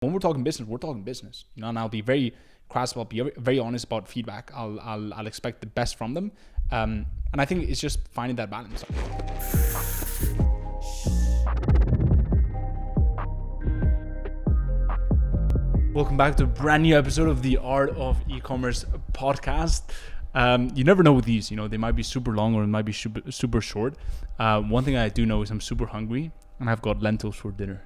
When we're talking business. And I'll be very crass. I'll be very honest about feedback. I'll expect the best from them. And I think it's just finding that balance. Welcome back to a brand new episode of the Art of E-commerce podcast. You never know with these, they might be super long or it might be super short. One thing I do know is I'm super hungry and I've got lentils for dinner.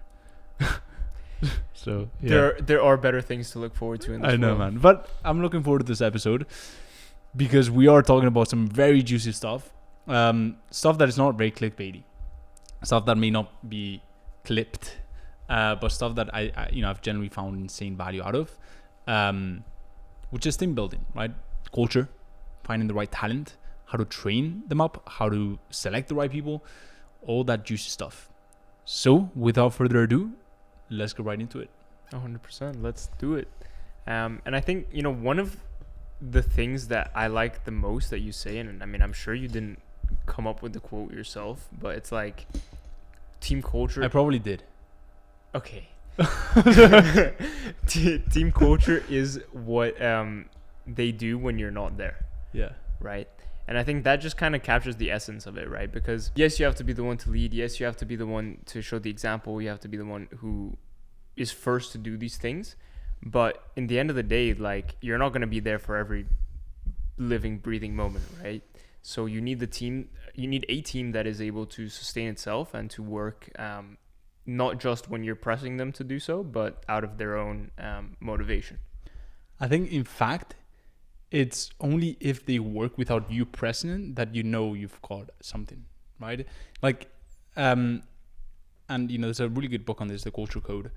So yeah. There are better things to look forward to in this I know, world. man. But I'm looking forward to this episode because we are talking about some very juicy stuff. Stuff that is not very clickbaity. Stuff that may not be clipped. But stuff that I've generally found insane value out of. Which is team building, right? Culture, finding the right talent, how to train them up, how to select the right people, all that juicy stuff. So without further ado, let's go right into it. 100%. Let's do it. And I think, one of the things that I like the most that you say, and I mean, I'm sure you didn't come up with the quote yourself, but it's like team culture. I probably did. Okay. Team culture is what they do when you're not there. Yeah. Right? And I think that just kind of captures the essence of it, right? Because yes, you have to be the one to lead. Yes, you have to be the one to show the example. You have to be the one who is first to do these things. But in the end of the day, like, you're not going to be there for every living, breathing moment, right? So you need a team that is able to sustain itself and to work not just when you're pressing them to do so, but out of their own motivation. I think, in fact, it's only if they work without you pressing it that you've got something, right? Like, and there's a really good book on this, The Culture Code,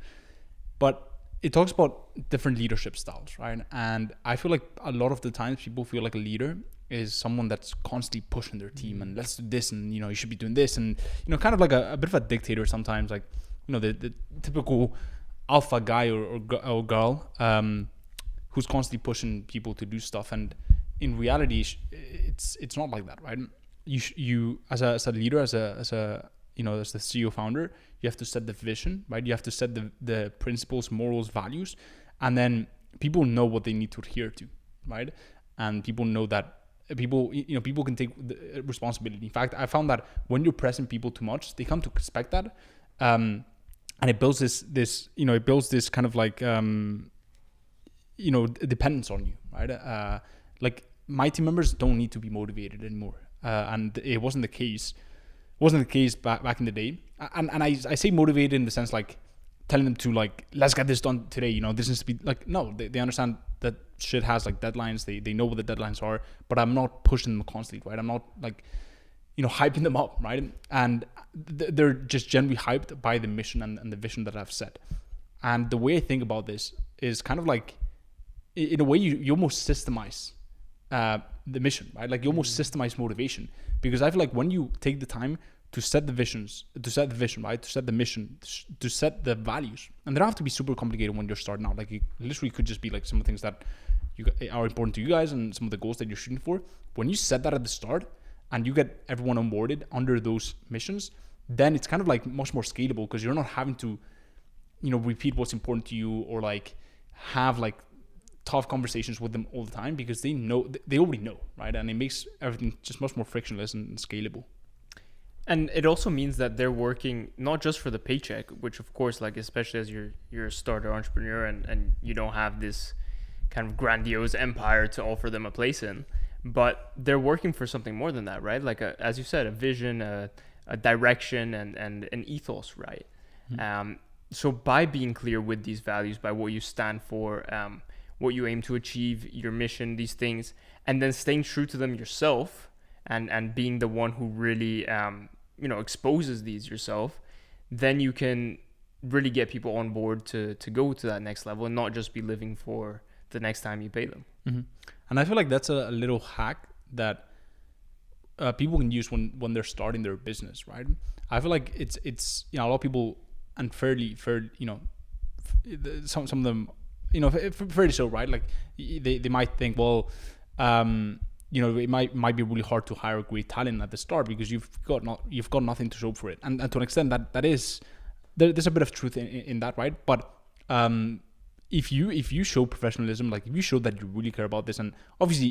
but it talks about different leadership styles, right? And I feel like a lot of the times people feel like a leader is someone that's constantly pushing their team and let's do this and you should be doing this and kind of like a bit of a dictator sometimes, like the typical alpha guy or girl who's constantly pushing people to do stuff. And in reality, it's not like that, right? You as a leader, as the CEO founder, you have to set the vision, right? You have to set the principles, morals, values, and then people know what they need to adhere to, right? And people know that people can take the responsibility. In fact, I found that when you're pressing people too much, they come to expect that, and it builds this kind of like dependence on you, right? Like my team members don't need to be motivated anymore, and it wasn't the case. Back in the day, and I say motivated in the sense like telling them to like, let's get this done today. This needs to be like, no, they understand that shit has like deadlines. They know what the deadlines are, but I'm not pushing them constantly, right? I'm not like, hyping them up, right? And they're just generally hyped by the mission and the vision that I've set. And the way I think about this is kind of like, in a way, you almost systemize the mission, right? Like you almost systemize motivation, because I feel like when you take the time to set the vision, right? To set the mission, to set the values, and they don't have to be super complicated when you're starting out. Like it literally could just be like some of the things that are important to you guys and some of the goals that you're shooting for. When you set that at the start and you get everyone onboarded under those missions, then it's kind of like much more scalable, because you're not having to, repeat what's important to you or like have like tough conversations with them all the time, because they already know, right? And it makes everything just much more frictionless and scalable. And it also means that they're working not just for the paycheck, which of course, like especially as you're a starter entrepreneur and you don't have this kind of grandiose empire to offer them a place in, but they're working for something more than that, right? Like as you said, a vision, a direction, and an ethos, right? Mm-hmm. So by being clear with these values, by what you stand for, what you aim to achieve, your mission, these things, and then staying true to them yourself, and being the one who really exposes these yourself, then you can really get people on board to go to that next level and not just be living for the next time you pay them. Mm-hmm. And I feel like that's a little hack that people can use when they're starting their business, right? I feel like it's a lot of people, and fairly some of them, fairly so, right? Like they might think, well, it might be really hard to hire great talent at the start because you've got nothing to show for it, and to an extent that is there's a bit of truth in that, right? But if you show professionalism, like if you show that you really care about this, and obviously,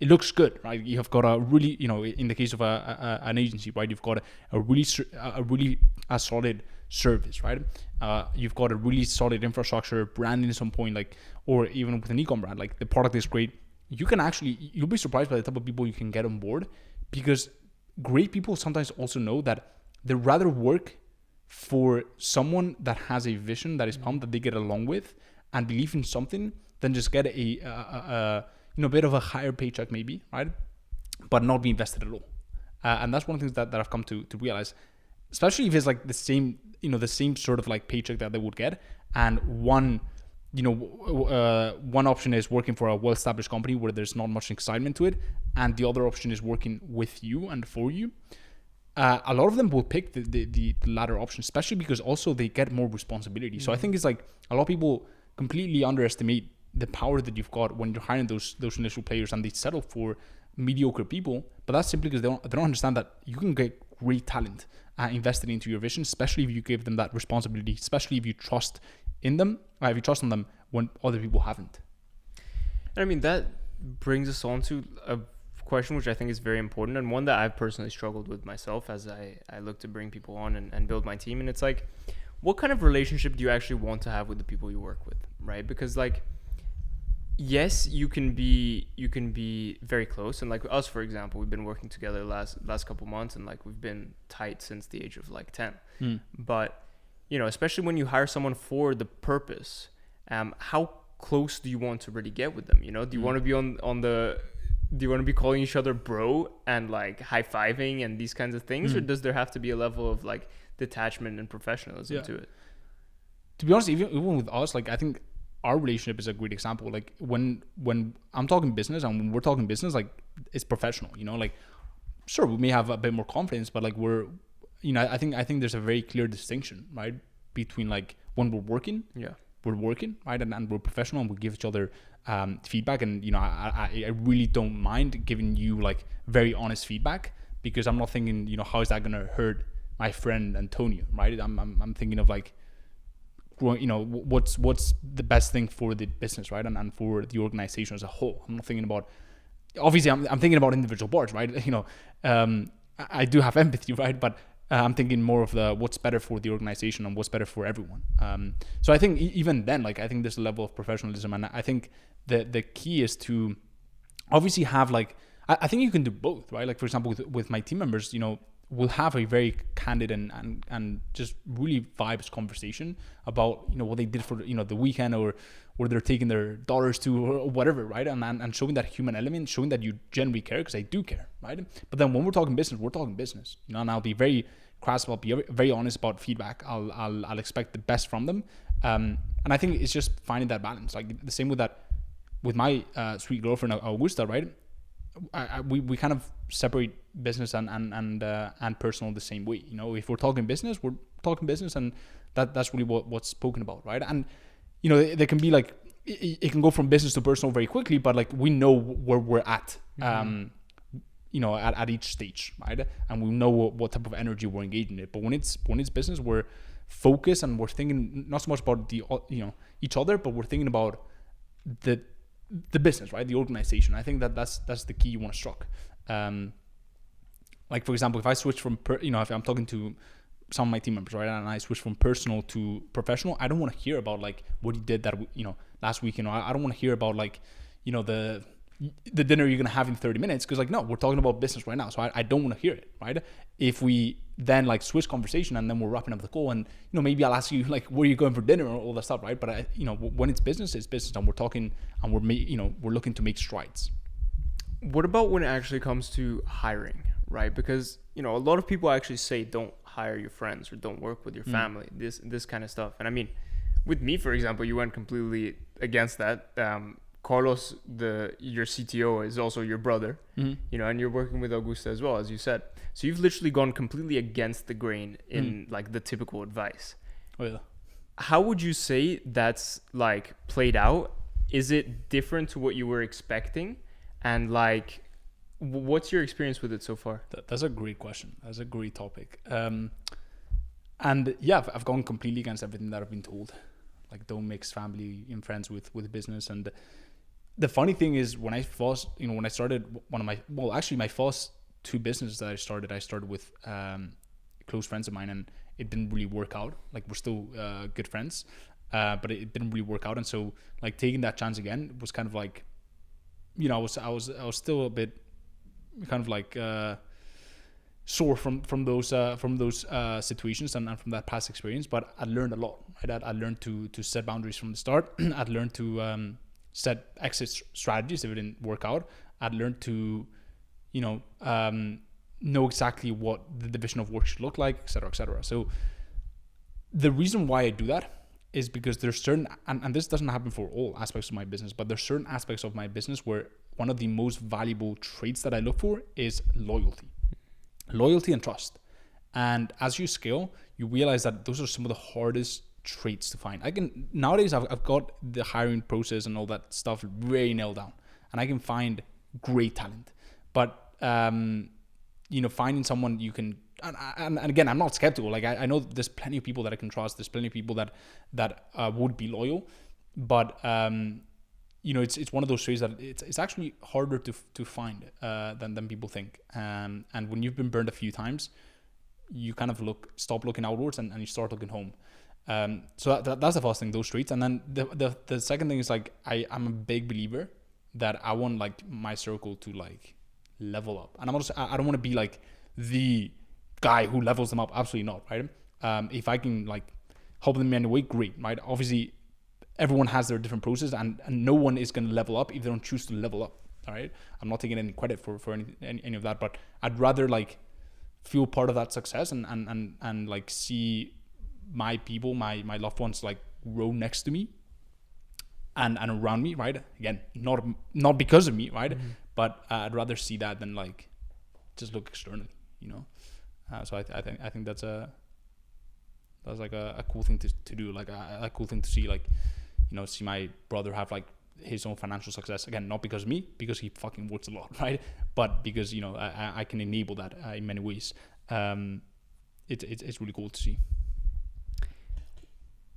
it looks good, right? You have got a really, in the case of an agency, right? You've got a really solid service, right? You've got a really solid infrastructure, branding at some point, like, or even with an e-com brand, like the product is great. You'll be surprised by the type of people you can get on board, because great people sometimes also know that they'd rather work for someone that has a vision that is pumped, that they get along with and believe in something, than just get a bit of a higher paycheck maybe, right? But not be invested at all. And that's one of the things that I've come to realize, especially if it's like the same sort of like paycheck that they would get. And one option is working for a well-established company where there's not much excitement to it, and the other option is working with you and for you. A lot of them will pick the latter option, especially because also they get more responsibility. So I think it's like a lot of people completely underestimate the power that you've got when you're hiring those initial players, and they settle for mediocre people. But that's simply because they don't understand that you can get great talent invested into your vision, especially if you give them that responsibility, especially if you trust in them, if you trust in them when other people haven't. I mean, that brings us on to a question which I think is very important, and one that I've personally struggled with myself as I look to bring people on and build my team. And it's like, what kind of relationship do you actually want to have with the people you work with, right? Because like, yes, you can be very close, and like us, for example, we've been working together last couple months, and like we've been tight since the age of like 10. But especially when you hire someone for the purpose, how close do you want to really get with them? Do you want to be do you want to be calling each other bro and like high-fiving and these kinds of things, or does there have to be a level of like detachment and professionalism to it? To be honest, even with us, like I think our relationship is a great example. Like when I'm talking business and when we're talking business, like it's professional, like sure, we may have a bit more confidence, but like I think there's a very clear distinction, right? Between like when we're working, right? And we're professional and we give each other feedback. And, I really don't mind giving you like very honest feedback, because I'm not thinking, how is that going to hurt my friend Antonio, right? I'm thinking of like, what's the best thing for the business, right? And for the organization as a whole. I'm not thinking about, obviously I'm thinking about individual parts, right? I do have empathy, right? But I'm thinking more of what's better for the organization and what's better for everyone. So I think even then, like, I think there's a level of professionalism, and I think the key is to obviously have like, I think you can do both, right? Like for example, with my team members, we'll have a very candid and just really vibes conversation about what they did for the weekend, or where they're taking their daughters to, or whatever, right? And showing that human element, showing that you genuinely care, because I do care, right? But then when we're talking business, and I'll be very crass, I'll be very honest about feedback. I'll expect the best from them, and I think it's just finding that balance. Like the same with my sweet girlfriend Augusta, right? We kind of separate business and personal the same way. If we're talking business, we're talking business, and that's really what's spoken about, right? And there can be like, it can go from business to personal very quickly, but like we know where we're at, at each stage, right? And we know what type of energy we're engaging in. But when it's business, we're focused and we're thinking not so much about each other, but we're thinking about the business, right? The organization. I think that's the key you want to struck. Like for example, if I switch from if I'm talking to some of my team members, right, and I switch from personal to professional, I don't want to hear about like what you did that last week. I don't want to hear about like the dinner you're gonna have in 30 minutes, because like, no, we're talking about business right now, so I don't want to hear it, right? If we then like switch conversation and then we're wrapping up the call, and maybe I'll ask you like, where are you going for dinner, or all that stuff, right? But when it's business, and we're talking and we're looking to make strides. What about when it actually comes to hiring, right? Because a lot of people actually say don't hire your friends or don't work with your family, this kind of stuff. And I mean, with me, for example, you went completely against that. Carlos, your CTO, is also your brother, and you're working with Augusta as well, as you said. So you've literally gone completely against the grain in like the typical advice. Oh yeah. How would you say that's like played out? Is it different to what you were expecting? And like, what's your experience with it so far? That's a great question. That's a great topic. And yeah, I've gone completely against everything that I've been told. like don't mix family and friends with business. And the funny thing is, when I started my first two businesses that I started with close friends of mine, and it didn't really work out. Like, we're still good friends, but it didn't really work out. And so, like, taking that chance again was kind of like, I was still a bit kind of like sore from those situations and from that past experience. But I learned a lot. Right? I learned to set boundaries from the start. I learned to set exit strategies if it didn't work out. I learned to know exactly what the division of work should look like, et cetera, et cetera. So the reason why I do that is because there's certain, and this doesn't happen for all aspects of my business, but there's certain aspects of my business where one of the most valuable traits that I look for is loyalty and trust. And as you scale, you realize that those are some of the hardest traits to find. Nowadays I've got the hiring process and all that stuff very nailed down, and I can find great talent. But finding someone you can, and again, I'm not skeptical. Like, I know there's plenty of people that I can trust. There's plenty of people that would be loyal, but it's one of those traits that it's actually harder to find than people think. And when you've been burned a few times, you kind of stop looking outwards and you start looking home. So that's the first thing, those traits. And then the second thing is, like, I'm a big believer that I want, like, my circle to, like, level up. And I don't want to be like the guy who levels them up. Absolutely not, right? If I can, like, help them in any way, great, right? Obviously, everyone has their different process, and no one is going to level up if they don't choose to level up. All right, I'm not taking any credit for any of that, but I'd rather, like, feel part of that success and like see my people, my loved ones, like, grow next to me and around me, right? Again, not because of me, right? Mm-hmm. But I'd rather see that than, like, just look externally, So I think that's like a cool thing to do, like a cool thing to see, like, see my brother have, like, his own financial success. Again, not because of me, because he fucking works a lot, right? But because I can enable that in many ways. It's really cool to see.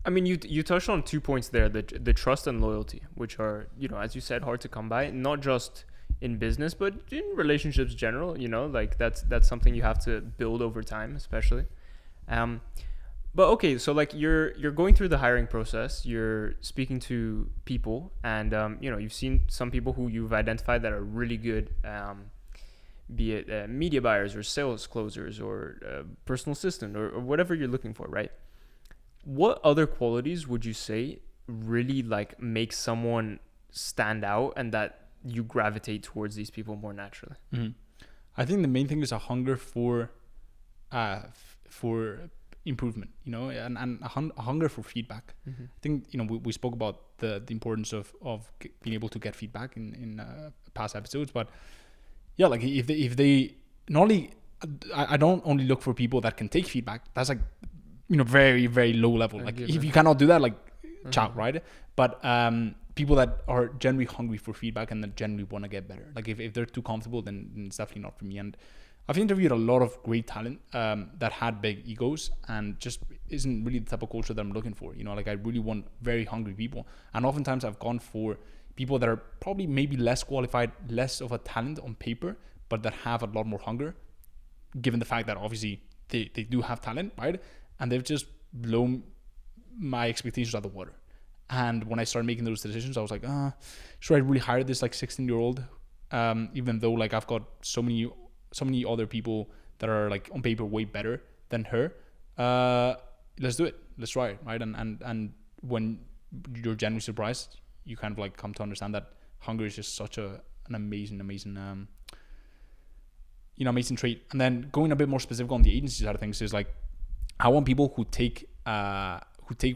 I mean, you touched on 2 points there, the trust and loyalty, which are, as you said, hard to come by, not just in business, but in relationships general, like that's something you have to build over time, especially. But okay, so, like, you're going through the hiring process, you're speaking to people, and you've seen some people who you've identified that are really good, be it media buyers or sales closers or personal assistant or whatever you're looking for, right? What other qualities would you say really, like, make someone stand out and that you gravitate towards these people more naturally? Mm-hmm. I think the main thing is a hunger for improvement, and a hunger for feedback. Mm-hmm. I think, we spoke about the importance of being able to get feedback in past episodes, but yeah, like, if they not only, I don't only look for people that can take feedback. That's, like, very, very low level. Like, if you cannot do that, like, ciao, right? But people that are generally hungry for feedback and that generally want to get better. Like, if they're too comfortable, then it's definitely not for me. And I've interviewed a lot of great talent that had big egos and just isn't really the type of culture that I'm looking for. Like, I really want very hungry people. And oftentimes I've gone for people that are probably maybe less qualified, less of a talent on paper, but that have a lot more hunger, given the fact that obviously they do have talent, right? And they've just blown my expectations out of the water. And when I started making those decisions, I was like, should I really hire this, like, 16-year-old? Even though, like, I've got so many other people that are, like, on paper way better than her. Let's do it. Let's try it, right? And when you're genuinely surprised, you kind of, like, come to understand that hunger is just such an amazing trait. And then going a bit more specific on the agency side of things is, like, I want people who take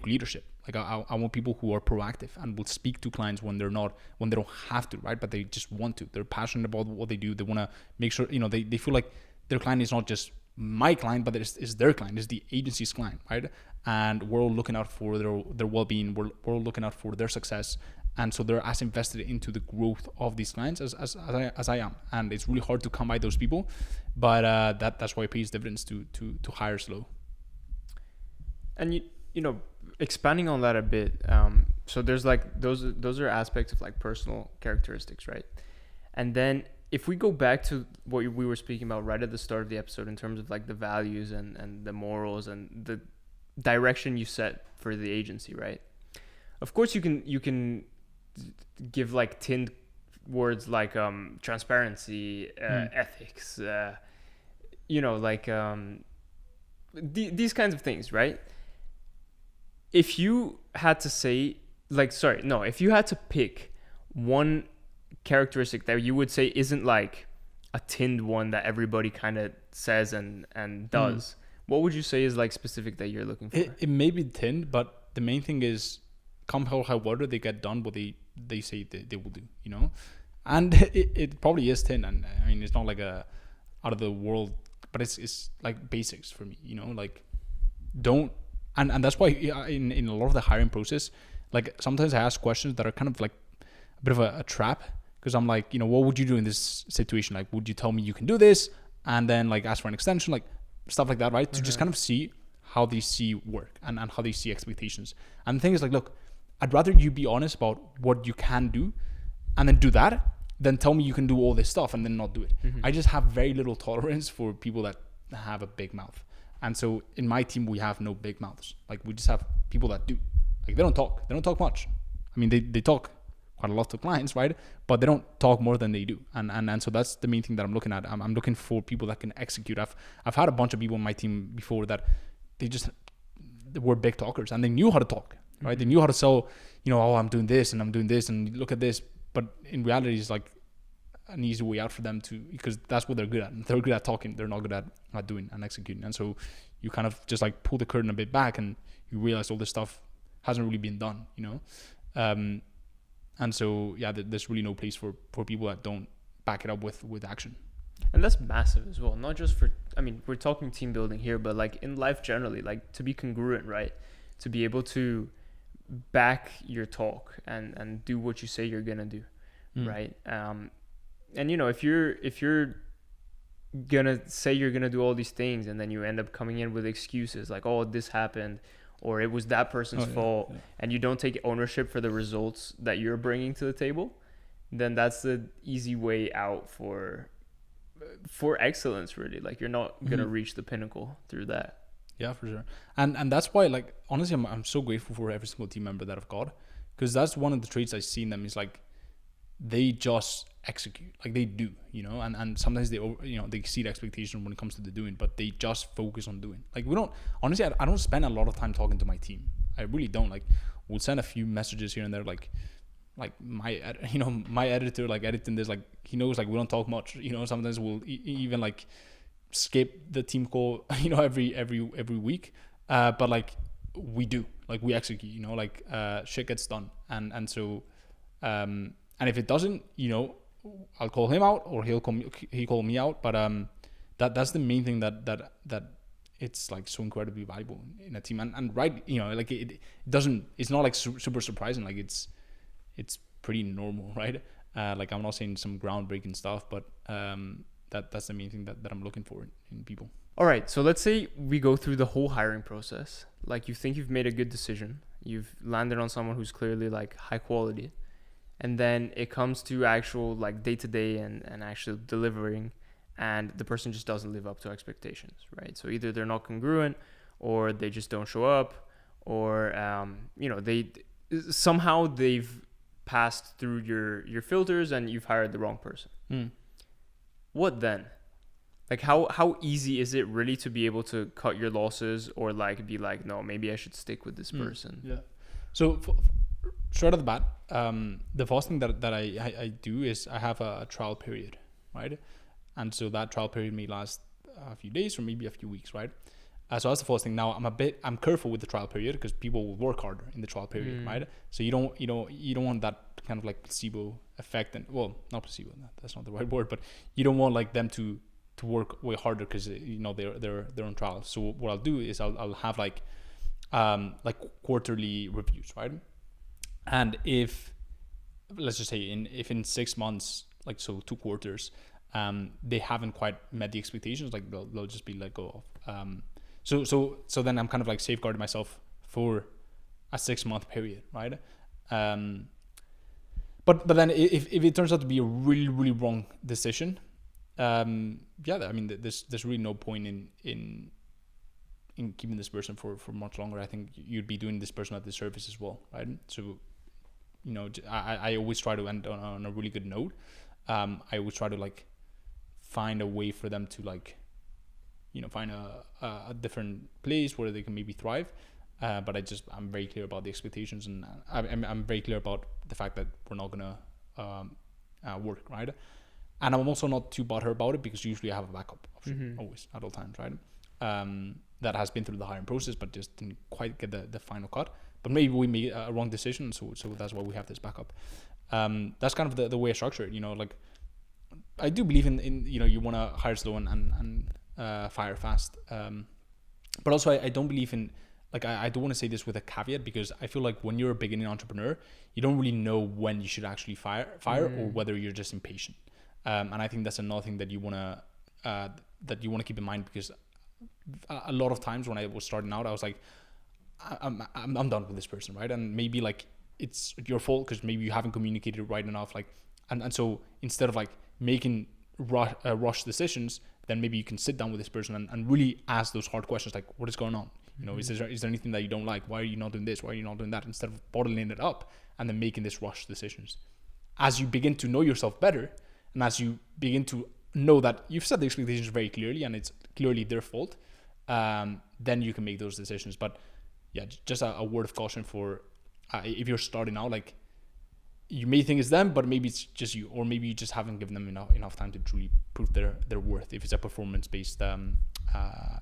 leadership. Like, I want people who are proactive and will speak to clients when they don't have to, right? But they just want to. They're passionate about what they do. They want to make sure, they feel like their client is not just my client, but it's their client, it's the agency's client, right? And we're all looking out for their well-being. We're all looking out for their success. And so they're as invested into the growth of these clients as I am. And it's really hard to come by those people, but that's why it pays dividends to hire slow. And expanding on that a bit, so there's like those are aspects of like personal characteristics, right? And then if we go back to what we were speaking about right at the start of the episode in terms of like the values and the morals and the direction you set for the agency, right? Of course you can give like tinned words like transparency, ethics, like these kinds of things, right? If you had to say, if you had to pick one characteristic that you would say isn't like a tinned one that everybody kind of says and does, what would you say is like specific that you're looking for? It may be tinned, but the main thing is, come hell or high water, they get done what they say they will do, and it probably is tinned, and I mean it's not like a out of the world, but it's like basics for me, like don't. And that's why in a lot of the hiring process, like sometimes I ask questions that are kind of like a bit of a trap, because I'm like, what would you do in this situation? Like, would you tell me you can do this and then like ask for an extension, like stuff like that, right? To just kind of see how they see work and how they see expectations. And the thing is like, look, I'd rather you be honest about what you can do and then do that than tell me you can do all this stuff and then not do it. I just have very little tolerance for people that have a big mouth. And so in my team, we have no big mouths. Like we just have people that do. Like they don't talk much. I mean, they talk quite a lot to clients, right? But they don't talk more than they do. And so that's the main thing that I'm looking at. I'm looking for people that can execute. I've had a bunch of people on my team before that they were big talkers and they knew how to talk, right? They knew how to sell, I'm doing this and look at this. But in reality, it's like an easy way out for them because that's what they're good at. They're good at talking. They're not good at doing and executing. And so you kind of just like pull the curtain a bit back and you realize all this stuff hasn't really been done, and so yeah, there's really no place for people that don't back it up with action. And that's massive as well. Not just we're talking team building here, but like in life generally, like to be congruent, right? To be able to back your talk and do what you say you're gonna do, right? And if you're gonna say you're gonna do all these things and then you end up coming in with excuses like, oh, this happened or it was that person's fault, and you don't take ownership for the results that you're bringing to the table, then that's the easy way out for excellence, really. Like you're not gonna reach the pinnacle through that. Yeah, for sure. And that's why, like, honestly, I'm so grateful for every single team member that I've got, because that's one of the traits I see in them is like they just execute, like they do, and sometimes they they exceed expectation when it comes to the doing, but they just focus on doing. Like I don't spend a lot of time talking to my team. I really don't. Like we'll send a few messages here and there, like my editor, like editing this, like he knows like we don't talk much, sometimes we'll even like skip the team call, every week, but like we do, like we execute, like shit gets done, and so and if it doesn't, I'll call him out or he call me out, but that's the main thing that it's like so incredibly valuable in a team, and right, like it doesn't, it's not like super surprising, like it's pretty normal, right? Like I'm not saying some groundbreaking stuff, but that's the main thing that I'm looking for in people. All right, so let's say we go through the whole hiring process. Like you think you've made a good decision, you've landed on someone who's clearly like high quality, and then it comes to actual like day-to-day and actual delivering, and the person just doesn't live up to expectations, right? So either they're not congruent, or they just don't show up, or they've passed through your filters and you've hired the wrong person. What then? Like how easy is it really to be able to cut your losses, or like be like, no, maybe I should stick with this person? Yeah. So straight off the bat, the first thing that I do is I have a trial period, right? And so that trial period may last a few days or maybe a few weeks, right? So that's the first thing. Now I'm careful with the trial period because people will work harder in the trial period, right? So you don't want that kind of like placebo effect, and well, not placebo, that's not the right word, but you don't want like them to work way harder because they're on trial. So what I'll do is I'll have like quarterly reviews, right? And if let's just say if in 6 months, like so 2 quarters, they haven't quite met the expectations, like they'll just be let go of. So then I'm kind of like safeguarding myself for a 6-month period, right? But then if it turns out to be a really, really wrong decision, I mean, there's really no point in keeping this person for much longer. I think you'd be doing this person a disservice as well, right? So, I always try to end on a really good note. I always try to like find a way for them to like, find a different place where they can maybe thrive. But I'm very clear about the expectations, and I'm very clear about the fact that we're not gonna work, right? And I'm also not too butthurt about it, because usually I have a backup option always at all times, right? That has been through the hiring process, but just didn't quite get the final cut. But maybe we made a wrong decision, so that's why we have this backup. That's kind of the way I structure it. Like I do believe in you want to hire slow and fire fast. But also I don't believe in, like, I do want to say this with a caveat, because I feel like when you're a beginning entrepreneur, you don't really know when you should actually fire or whether you're just impatient. And I think that's another thing that you want to keep in mind, because a lot of times when I was starting out, I was like, I'm done with this person, right? And maybe like it's your fault because maybe you haven't communicated right enough, like, and so instead of like making rush decisions, then maybe you can sit down with this person and really ask those hard questions, like, what is going on? Is there anything that you don't like? Why are you not doing this? Why are you not doing that? Instead of bottling it up and then making this rush decisions. As you begin to know yourself better, and as you begin to know that you've set the expectations very clearly and it's clearly their fault, then you can make those decisions. But yeah, just a word of caution for if you're starting out, like, you may think it's them, but maybe it's just you, or maybe you just haven't given them enough time to truly prove their worth, if it's a performance-based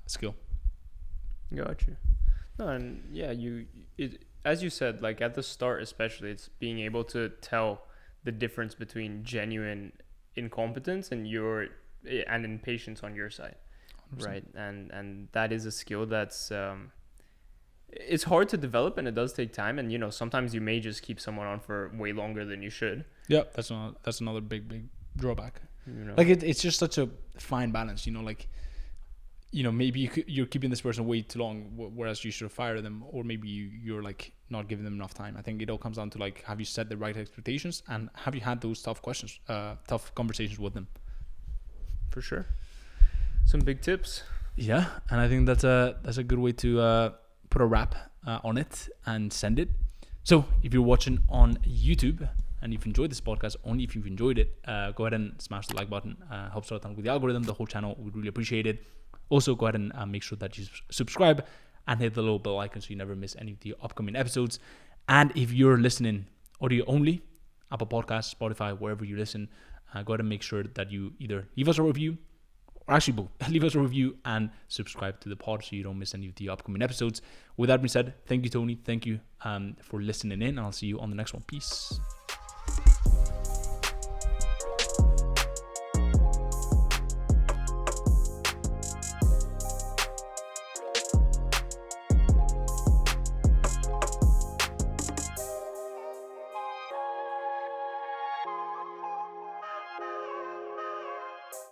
skill. Gotcha. No, and yeah, as you said, like at the start especially, it's being able to tell the difference between genuine incompetence and impatience on your side, 100%. Right? And that is a skill that's it's hard to develop, and it does take time, and sometimes you may just keep someone on for way longer than you should. Yeah, that's another big drawback. Like it's just such a fine balance, like, maybe you're keeping this person way too long, whereas you should fire them, or maybe you're like not giving them enough time. I think it all comes down to like, have you set the right expectations, and have you had those tough conversations with them? For sure. Some big tips. Yeah, and I think that's a good way to put a wrap on it and send it. So if you're watching on YouTube and you've enjoyed this podcast, only if you've enjoyed it, go ahead and smash the like button. Helps out with the algorithm, the whole channel. We'd really appreciate it. Also, go ahead and make sure that you subscribe and hit the little bell icon so you never miss any of the upcoming episodes. And if you're listening audio only, Apple Podcasts, Spotify, wherever you listen, go ahead and make sure that you either leave us a review, or actually both, leave us a review and subscribe to the pod so you don't miss any of the upcoming episodes. With that being said, thank you, Tony. Thank you for listening in, and I'll see you on the next one. Peace.